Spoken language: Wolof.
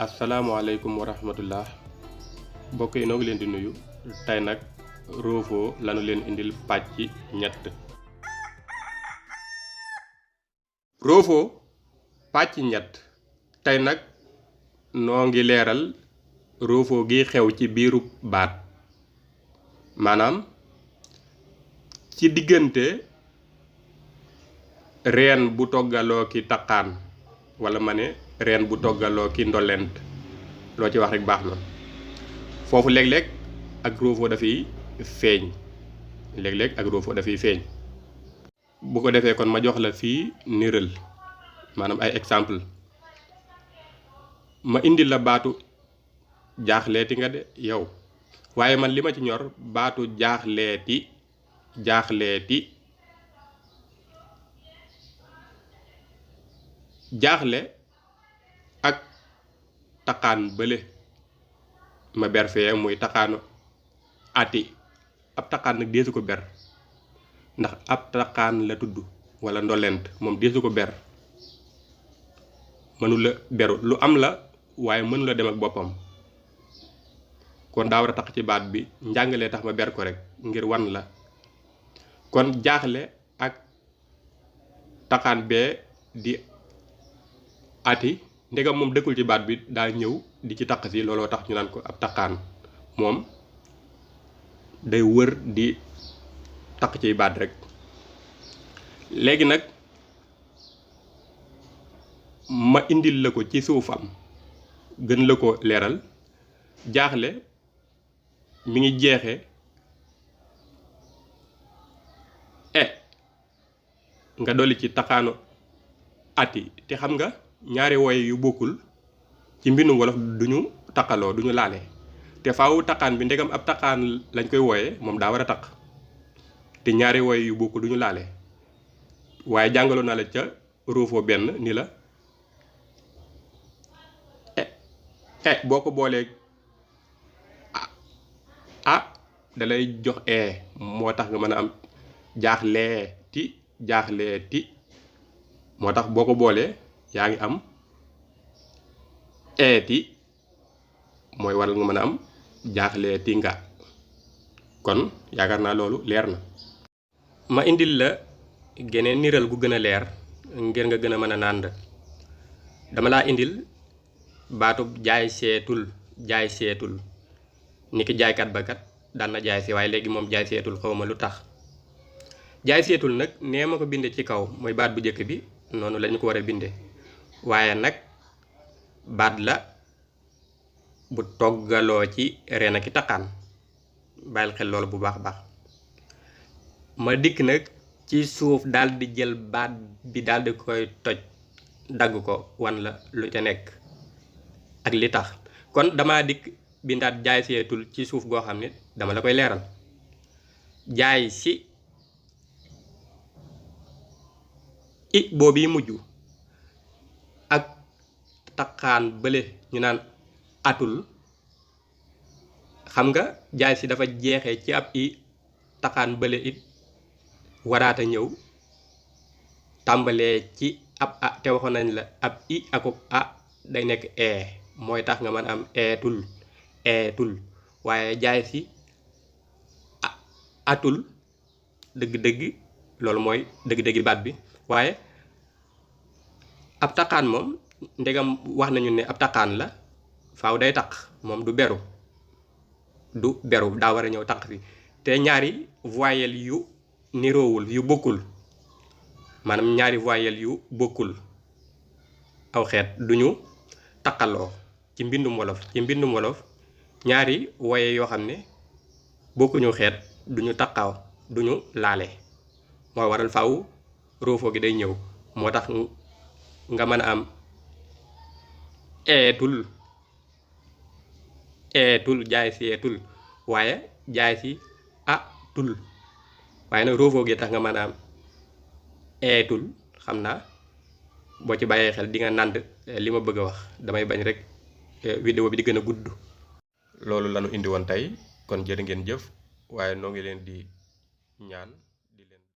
asalaamaaleykum wa rahmatullah mbokk yi noo ngi leen di nuyu tey nag roofoo lanu leen indil pàcc ñett. roofoo pàcc ñett tey nag noo ngi leeral roofoo gi xew ci biiru baat, maanaam ci diggante reen bu toggaloo ki taqaan wala ma ne reen bu toggaloo ki ndolent, loo ci wax rek baax na. foofu léeg-léeg ak roofoo dafay feeñ, léeg-léeg ak roofoo dafay feeñ. bu ko defee kon ma jox la fii niral, maanaam ay exemple. ma indil la baatu jaaxleeti nga de yow, waaye man li ma ci ñor baatu jaaxleeti jaaxle ak taqaan bële ma ber fee muy taqaanu ati. ab taqaan nag deesu ko ber ndax ab taqaan la tudd wala ndolent, moom deesu ko ber, mënula beru, lu am la waaye mënula dem ak boppam. kon daa war a tax ci baat bi, njàngalee tax ma ber ko rek ngir wan la. kon jaaxle ak taqaan bee di ati, ndegam moom dëkkul ci baat bi daa ñëw di ci taq si, looloo tax ñu naan ko ab taqaan. moom day wër di taq ci baat rek. léegi nag ma indil la ko ci suufam gën la ko leeral. jaaxle mi ngi jeexe nga dolli ci taqaanu ati, te xam nga ñaari woy yu bokkul ci mbindum wolof duñu taqaloo, duñu laale. te faaw taqaan bi ndegam ab taqaan lañ koy wooyee, moom daa war a taq, te ñaari woy yu bokkul duñu laale. waaye jàngaloon naa la ca roofoo benn ni la boo ko boolee dalay jox moo tax nga mën a am jaaxleeti. moo tax boo ko boolee yaa ngi am eeti, mooy waral nga mën a am jaaxleeti nga. kon yaakaar naa loolu leer na. ma indil la geneen niral gu gën a leer ngir nga gën a mën a nànd. dama laa indil baatub jaay seetul ni ki jaaykat ba kat daan na jaay si, waaye léegi moom jaay seetul, xawma lu tax. jaay seetul nag nee ma ko binde ci kaw mooy baat bu njëkk bi, noonu lañu ko war a binde, waaye nag baat la bu toggaloo ci reen ak i taqaan. bàyyil xel loolu bu baax baax. ma dikk nag ci suuf daal di jël baat bi daal di koy toj, dagg ko wan la lu ca nekk ak li tax. kon dama dikk bindaat jaay seetul ci suuf goo xam ne dama la koy leeral. jaay si i boobu yi mujj ak taqaan bële ñu naan atul, xam nga jaay si dafa jeexee ci ab i, taqaan bële it waraata ñëw tàmbalee ci ab a, te waxoon nañ la ab i akub a day nekk mooy tax nga mën am eetul. waaye jaay si atul dëgg-dëgg loolu mooy dëgg-dëgg baat bi. waaye ab taqaan moom ndegam wax nañu ne ab taqaan la, faaw day taq, moom du beru daa war a ñëw taq fi. te ñaari voyelle yu niroowul, yu bokkul, maanaam ñaari voyelle yu bokkul aw xeet duñu taqaloo ci mbindum wolof. ñaari woye yoo xam ne bokkuñu xeet duñu taqaw, duñu laale, mooy waral faaw roofoo gi day ñëw. moo tax nga mën a am eetul jaay si eetul, waaye jaay si tul, waaye nag roofoo gi tax nga mën a am eetul. xam naa boo ci bàyyee xel di nga nànd li ma bëgg a wax, damay bañ rek vidéo bi di gën a gudd. loolu lanu indi woon tey, kon jërë ngeen jëf, waaye noo ngi leen di ñaan